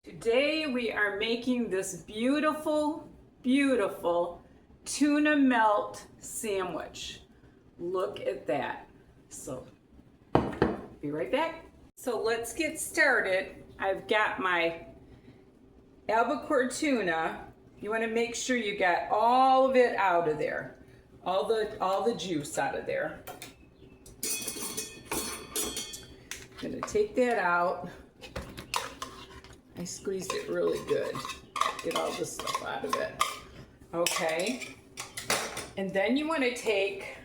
Today we are making this beautiful, beautiful tuna melt sandwich. Look at that. So, be right back. So let's get started. I've got my albacore tuna. You want to make sure you got all of it out of there. All the juice out of there. I'm going to take that out. I squeezed it really good. Get all the stuff out of it. Okay. And then you want to take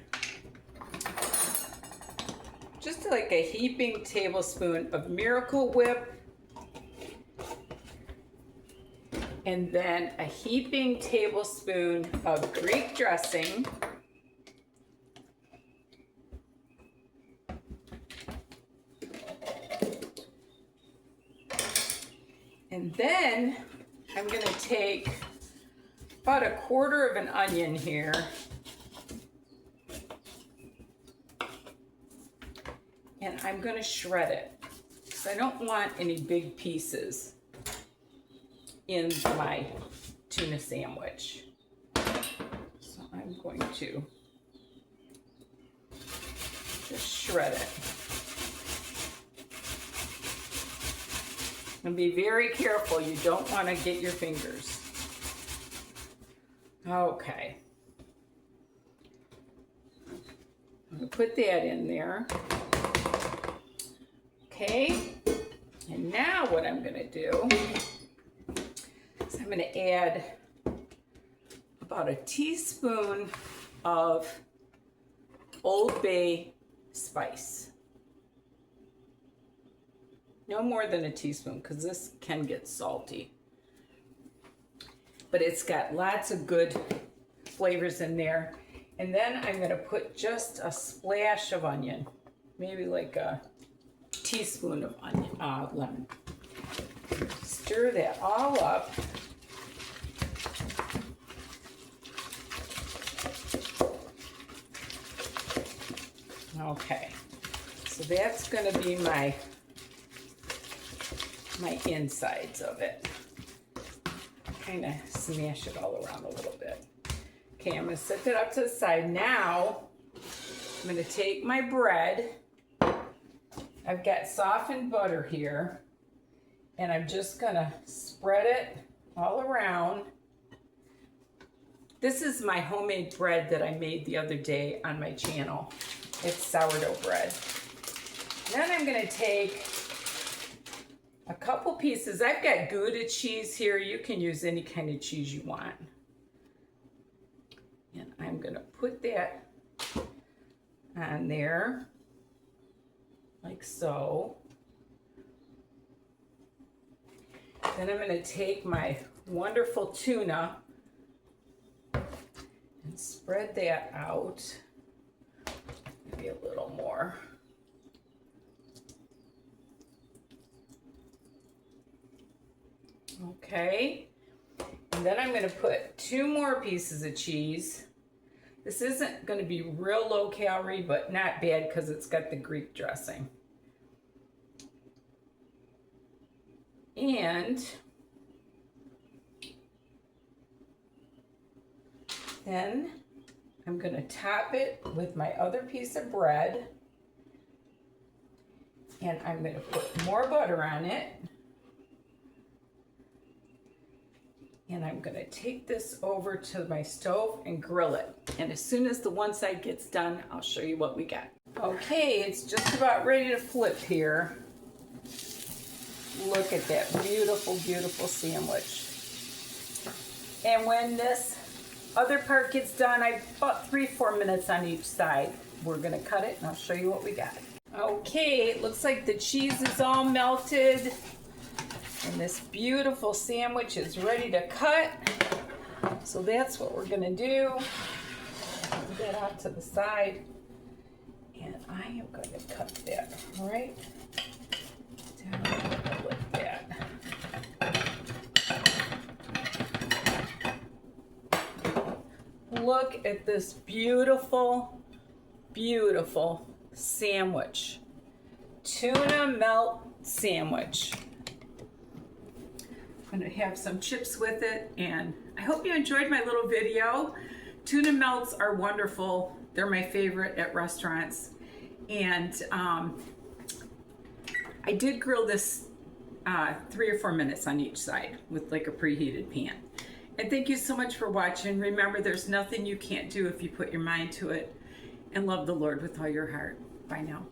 just like a heaping tablespoon of Miracle Whip. And then a heaping tablespoon of Greek dressing. And then I'm going to take about a quarter of an onion here. And I'm going to shred it because I don't want any big pieces in my tuna sandwich. So I'm going to just shred it. And be very careful, you don't want to get your fingers. Okay. I'm going to put that in there. Okay. And now what I'm going to do is I'm going to add about a teaspoon of Old Bay spice. No more than a teaspoon because this can get salty. But it's got lots of good flavors in there. And then I'm going to put just a splash of onion. Maybe like a teaspoon of lemon. Stir that all up. Okay. So that's going to be my insides of it. Kind of smash it all around a little bit. Okay, I'm going to set that up to the side. Now, I'm going to take my bread. I've got softened butter here. And I'm just going to spread it all around. This is my homemade bread that I made the other day on my channel. It's sourdough bread. Then I'm going to take a couple pieces. I've got Gouda cheese here. You can use any kind of cheese you want. And I'm going to put that on there, like so. Then I'm going to take my wonderful tuna and spread that out. Maybe a little more. Okay, and then I'm going to put 2 more pieces of cheese. This isn't going to be real low calorie, but not bad because it's got the Greek dressing. And then I'm going to top it with my other piece of bread. And I'm going to put more butter on it. And I'm going to take this over to my stove and grill it. And as soon as the one side gets done, I'll show you what we got. Okay, it's just about ready to flip here. Look at that beautiful, beautiful sandwich. And when this other part gets done, I about 3-4 minutes on each side. We're going to cut it and I'll show you what we got. Okay, it looks like the cheese is all melted. And this beautiful sandwich is ready to cut. So that's what we're going to do. Move that off to the side. And I am going to cut that right down like that. Look at this beautiful, beautiful sandwich. Tuna melt sandwich. I'm gonna have some chips with it, and I hope you enjoyed my little video. Tuna melts are wonderful. They're my favorite at restaurants. And I did grill this 3 or 4 minutes on each side with like a preheated pan. And thank you so much for watching. Remember, there's nothing you can't do if you put your mind to it, and love the Lord with all your heart. Bye now.